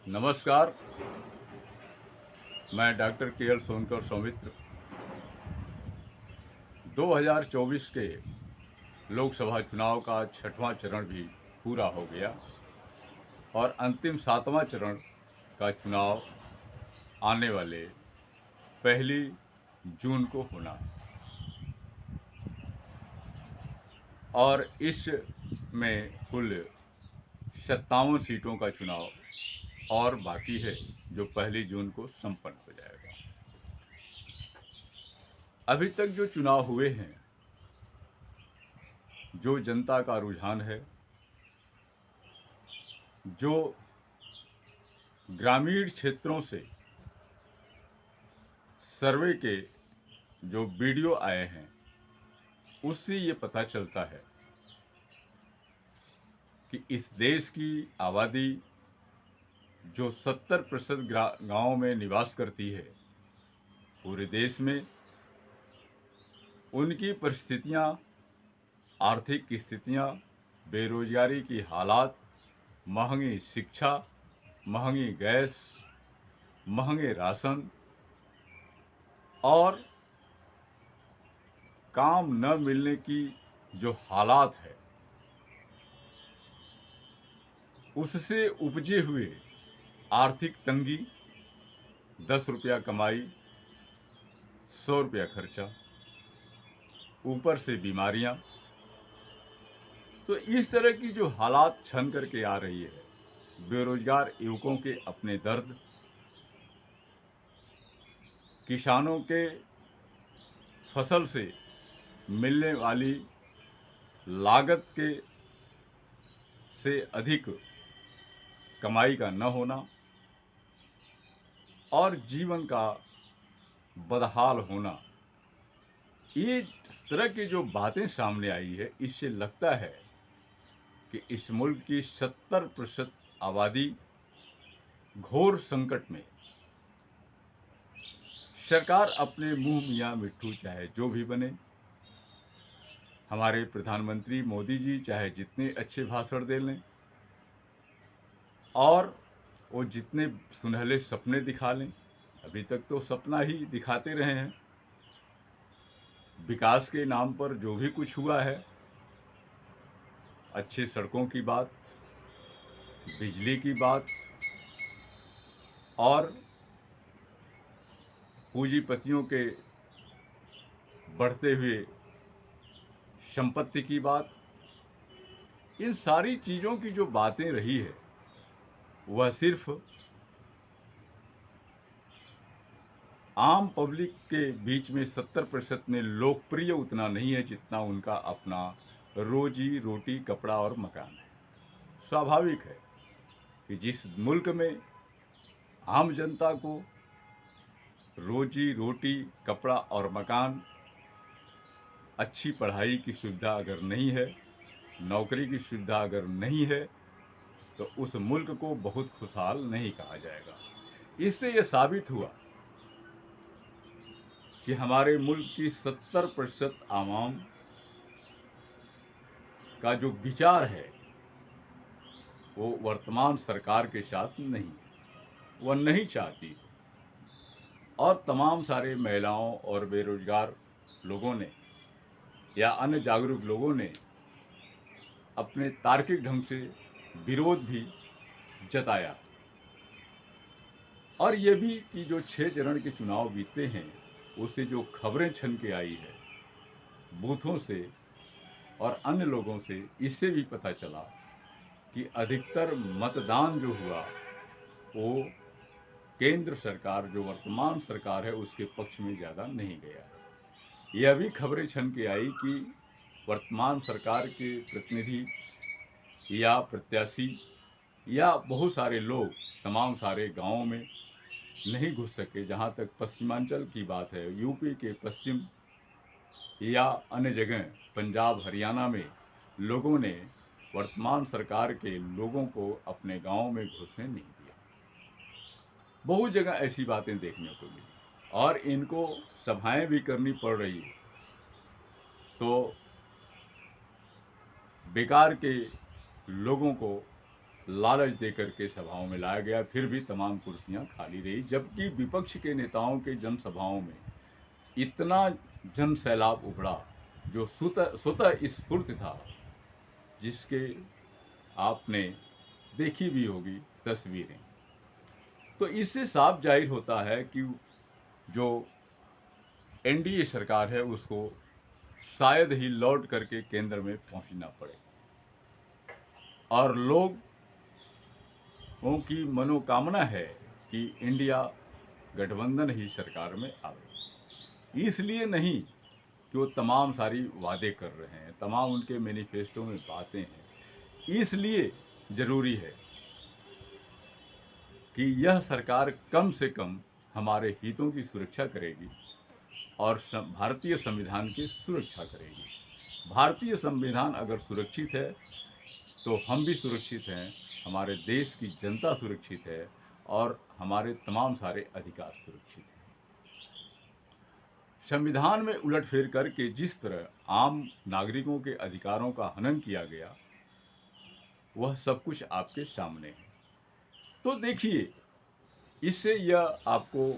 नमस्कार। मैं डॉक्टर के एल सोनकर सौमित्र 2024 के लोकसभा चुनाव का छठवां चरण भी पूरा हो गया और अंतिम सातवां चरण का चुनाव आने वाले 1 जून को होना है। और इस में कुल 57 सीटों का चुनाव और बाकी है जो 1 जून को संपन्न हो जाएगा। अभी तक जो चुनाव हुए हैं, जो जनता का रुझान है, जो ग्रामीण क्षेत्रों से सर्वे के जो वीडियो आए हैं, उससे ये पता चलता है कि इस देश की आबादी जो 70% गाँव में निवास करती है पूरे देश में, उनकी परिस्थितियाँ, आर्थिक स्थितियाँ, बेरोजगारी की हालात, महंगी शिक्षा, महंगी गैस, महंगे राशन और काम न मिलने की जो हालात है, उससे उपजे हुए आर्थिक तंगी, 10 रुपया कमाई, 100 रुपया खर्चा, ऊपर से बीमारियां। तो इस तरह की जो हालात छन करके आ रही है, बेरोजगार युवकों के अपने दर्द, किसानों के फसल से मिलने वाली लागत के से अधिक कमाई का न होना और जीवन का बदहाल होना, ये तरह की जो बातें सामने आई है, इससे लगता है कि इस मुल्क की 70% आबादी घोर संकट में। सरकार अपने मुंह मियाँ मिट्ठू चाहे जो भी बने, हमारे प्रधानमंत्री मोदी जी चाहे जितने अच्छे भाषण दे लें और वो जितने सुनहले सपने दिखा लें, अभी तक तो सपना ही दिखाते रहे हैं। विकास के नाम पर जो भी कुछ हुआ है, अच्छी सड़कों की बात, बिजली की बात और पूंजीपतियों के बढ़ते हुए संपत्ति की बात, इन सारी चीज़ों की जो बातें रही है, वह सिर्फ आम पब्लिक के बीच में 70% में लोकप्रिय उतना नहीं है जितना उनका अपना रोजी रोटी, कपड़ा और मकान है। स्वाभाविक है कि जिस मुल्क में आम जनता को रोजी रोटी, कपड़ा और मकान, अच्छी पढ़ाई की सुविधा अगर नहीं है, नौकरी की सुविधा अगर नहीं है, तो उस मुल्क को बहुत खुशहाल नहीं कहा जाएगा। इससे यह साबित हुआ कि हमारे मुल्क की 70% आवाम का जो विचार है, वो वर्तमान सरकार के साथ नहीं है, वह नहीं चाहती। और तमाम सारे महिलाओं और बेरोजगार लोगों ने या अन्य जागरूक लोगों ने अपने तार्किक ढंग से विरोध भी जताया। और ये भी कि जो 6 चरण के चुनाव बीते हैं, उससे जो खबरें छन के आई है बूथों से और अन्य लोगों से, इससे भी पता चला कि अधिकतर मतदान जो हुआ वो केंद्र सरकार, जो वर्तमान सरकार है, उसके पक्ष में ज़्यादा नहीं गया। यह भी खबरें छन के आई कि वर्तमान सरकार के प्रतिनिधि या प्रत्याशी या बहुत सारे लोग तमाम सारे गांवों में नहीं घुस सके। जहां तक पश्चिमांचल की बात है, यूपी के पश्चिम या अन्य जगह पंजाब, हरियाणा में लोगों ने वर्तमान सरकार के लोगों को अपने गांव में घुसने नहीं दिया। बहुत जगह ऐसी बातें देखने को मिली और इनको सभाएं भी करनी पड़ रही है। तो बेकार के लोगों को लालच दे करके सभाओं में लाया गया, फिर भी तमाम कुर्सियां खाली रही, जबकि विपक्ष के नेताओं के जनसभाओं में इतना जन सैलाब उभड़ा जो स्वतः स्वतः स्फूर्त था, जिसके आपने देखी भी होगी तस्वीरें। तो इससे साफ जाहिर होता है कि जो एनडीए सरकार है उसको शायद ही लौट करके केंद्र में पहुंचना पड़े, और लोगों की मनोकामना है कि इंडिया गठबंधन ही सरकार में आवे। इसलिए नहीं कि वो तमाम सारी वादे कर रहे हैं, तमाम उनके मैनिफेस्टो में बातें हैं, इसलिए ज़रूरी है कि यह सरकार कम से कम हमारे हितों की सुरक्षा करेगी और भारतीय संविधान की सुरक्षा करेगी। भारतीय संविधान अगर सुरक्षित है तो हम भी सुरक्षित हैं, हमारे देश की जनता सुरक्षित है और हमारे तमाम सारे अधिकार सुरक्षित हैं। संविधान में उलटफेर करके जिस तरह आम नागरिकों के अधिकारों का हनन किया गया, वह सब कुछ आपके सामने है। तो देखिए, इससे यह आपको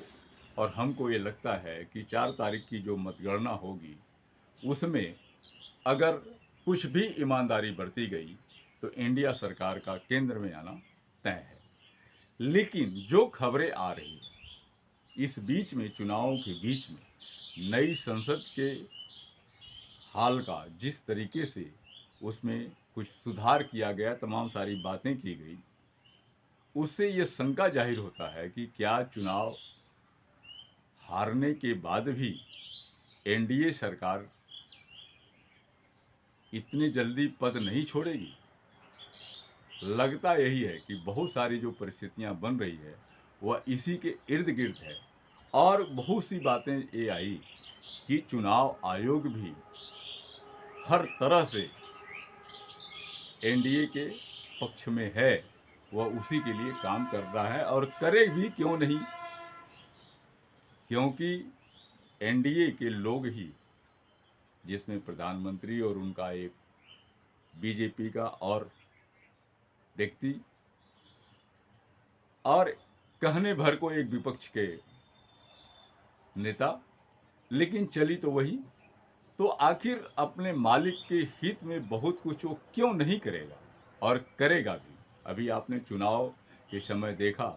और हमको ये लगता है कि 4 तारीख की जो मतगणना होगी, उसमें अगर कुछ भी ईमानदारी बरती गई तो इंडिया सरकार का केंद्र में आना तय है। लेकिन जो खबरें आ रही हैं, इस बीच में चुनावों के बीच में नई संसद के हाल का जिस तरीके से उसमें कुछ सुधार किया गया, तमाम सारी बातें की गई, उससे ये शंका जाहिर होता है कि क्या चुनाव हारने के बाद भी एनडीए सरकार इतनी जल्दी पद नहीं छोड़ेगी। लगता यही है कि बहुत सारी जो परिस्थितियां बन रही है वह इसी के इर्द गिर्द है, और बहुत सी बातें ये आई कि चुनाव आयोग भी हर तरह से एनडीए के पक्ष में है, वह उसी के लिए काम कर रहा है और करे भी क्यों नहीं, क्योंकि एनडीए के लोग ही, जिसमें प्रधानमंत्री और उनका एक बीजेपी का और व्यक्ति और कहने भर को एक विपक्ष के नेता, लेकिन चली तो वही, तो आखिर अपने मालिक के हित में बहुत कुछ वो क्यों नहीं करेगा, और करेगा भी। अभी आपने चुनाव के समय देखा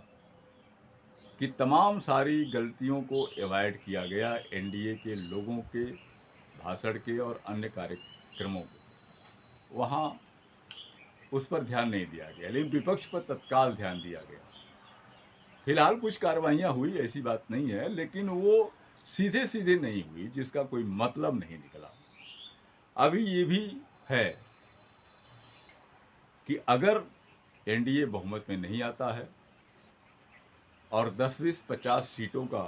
कि तमाम सारी गलतियों को अवॉइड किया गया, एनडीए के लोगों के भाषण के और अन्य कार्यक्रमों को, वहाँ उस पर ध्यान नहीं दिया गया, लेकिन विपक्ष पर तत्काल ध्यान दिया गया। फिलहाल कुछ कार्रवाइयाँ हुई, ऐसी बात नहीं है, लेकिन वो सीधे सीधे नहीं हुई, जिसका कोई मतलब नहीं निकला। अभी ये भी है कि अगर एनडीए बहुमत में नहीं आता है और 10-20-50 सीटों का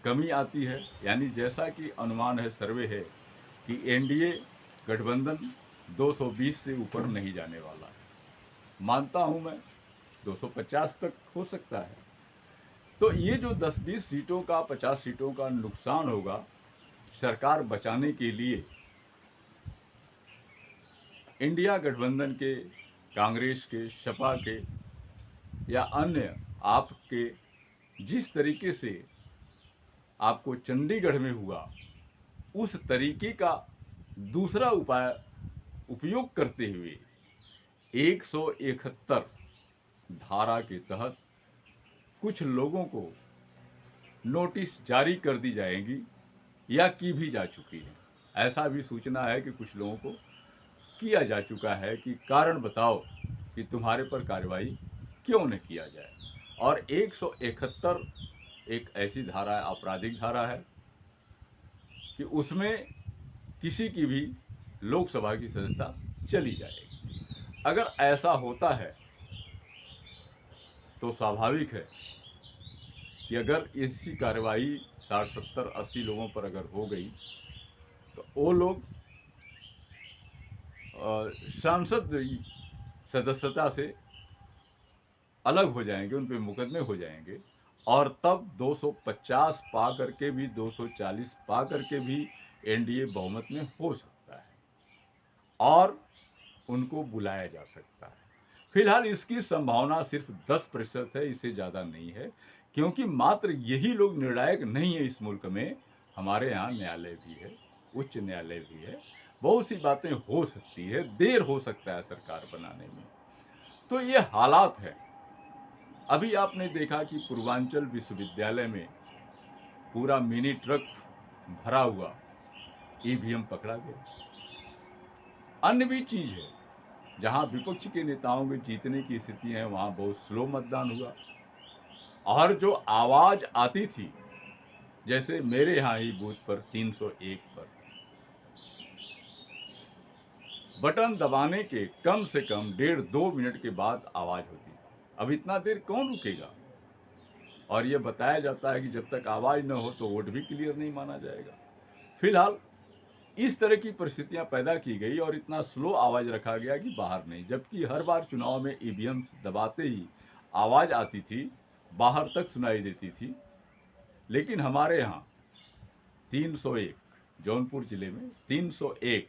कमी आती है, यानी जैसा कि अनुमान है, सर्वे है कि एनडीए गठबंधन 220 से ऊपर नहीं जाने वाला है। मानता हूं मैं 250 तक हो सकता है। तो ये जो 10-20 सीटों का, 50 सीटों का नुकसान होगा, सरकार बचाने के लिए इंडिया गठबंधन के, कांग्रेस के, सपा के या अन्य आपके, जिस तरीके से आपको चंडीगढ़ में हुआ, उस तरीके का दूसरा उपाय उपयोग करते हुए 171 धारा के तहत कुछ लोगों को नोटिस जारी कर दी जाएगी या की भी जा चुकी है। ऐसा भी सूचना है कि कुछ लोगों को किया जा चुका है कि कारण बताओ कि तुम्हारे पर कार्रवाई क्यों न किया जाए। और 171 एक ऐसी धारा है, आपराधिक धारा है, कि उसमें किसी की भी लोकसभा की सदस्यता चली जाएगी। अगर ऐसा होता है तो स्वाभाविक है कि अगर ऐसी कार्रवाई 60, 70, 80 लोगों पर अगर हो गई तो वो लोग सांसद सदस्यता से अलग हो जाएंगे, उन पे मुकदमे हो जाएंगे, और तब 250 पा करके भी, 240 पा करके भी एनडीए बहुमत में हो सकता है और उनको बुलाया जा सकता है। फिलहाल इसकी संभावना सिर्फ 10% है, इससे ज़्यादा नहीं है, क्योंकि मात्र यही लोग निर्णायक नहीं है इस मुल्क में। हमारे यहाँ न्यायालय भी है, उच्च न्यायालय भी है, बहुत सी बातें हो सकती है, देर हो सकता है सरकार बनाने में। तो ये हालात है। अभी आपने देखा कि पूर्वांचल विश्वविद्यालय में पूरा मिनी ट्रक भरा हुआ ईवीएम पकड़ा गया। अन्य भी चीज़ है, जहाँ विपक्ष के नेताओं के जीतने की स्थिति है, वहाँ बहुत स्लो मतदान हुआ। और जो आवाज़ आती थी, जैसे मेरे यहाँ ही बूथ पर 301 पर बटन दबाने के कम से कम 1.5-2 मिनट के बाद आवाज़ होती थी। अब इतना देर कौन रुकेगा? और ये बताया जाता है कि जब तक आवाज़ न हो तो वोट भी क्लियर नहीं माना जाएगा। फिलहाल इस तरह की परिस्थितियां पैदा की गई और इतना स्लो आवाज़ रखा गया कि बाहर नहीं, जबकि हर बार चुनाव में ईवीएम दबाते ही आवाज़ आती थी, बाहर तक सुनाई देती थी। लेकिन हमारे यहाँ 301, जौनपुर जिले में 301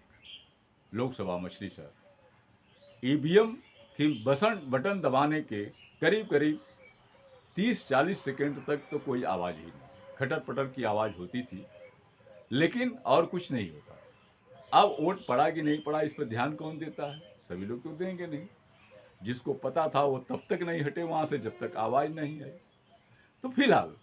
लोकसभा मछली शहर, ईवीएम की बटन दबाने के करीब करीब 30-40 सेकेंड तक तो कोई आवाज़ ही नहीं, खटर पटर की आवाज़ होती थी, लेकिन और कुछ नहीं होता। अब वोट पड़ा कि नहीं पड़ा, इस पर ध्यान कौन देता है? सभी लोग तो देंगे नहीं। जिसको पता था वो तब तक नहीं हटे वहाँ से जब तक आवाज़ नहीं आई। तो फिलहाल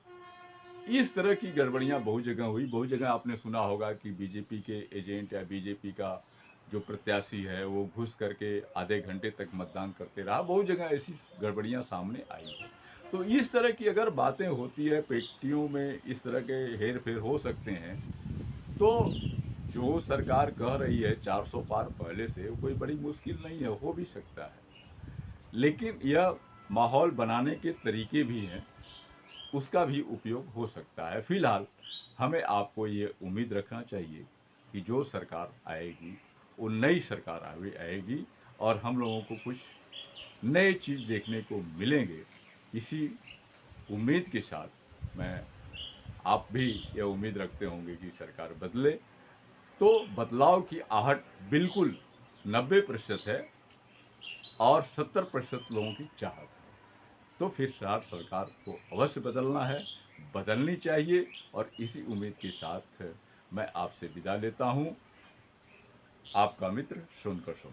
इस तरह की गड़बड़ियाँ बहुत जगह हुई। बहुत जगह आपने सुना होगा कि बीजेपी के एजेंट या बीजेपी का जो प्रत्याशी है वो घुस करके आधे घंटे तक मतदान करते रहा। बहुत जगह ऐसी गड़बड़ियाँ सामने आई हैं। तो इस तरह की अगर बातें होती है, पेटियों में इस तरह के हेर फेर हो सकते हैं, तो जो सरकार कह रही है 400 पार पहले से, वो कोई बड़ी मुश्किल नहीं है, हो भी सकता है। लेकिन यह माहौल बनाने के तरीके भी हैं, उसका भी उपयोग हो सकता है। फिलहाल हमें आपको ये उम्मीद रखना चाहिए कि जो सरकार आएगी वो नई सरकार आएगी और हम लोगों को कुछ नए चीज़ देखने को मिलेंगे। इसी उम्मीद के साथ मैं, आप भी ये उम्मीद रखते होंगे कि सरकार बदले, तो बदलाव की आहट बिल्कुल 90% है और 70% लोगों की चाहत है। तो फिर सरकार को अवश्य बदलना है, बदलनी चाहिए। और इसी उम्मीद के साथ मैं आपसे विदा लेता हूँ। आपका मित्र सोनकर सोम।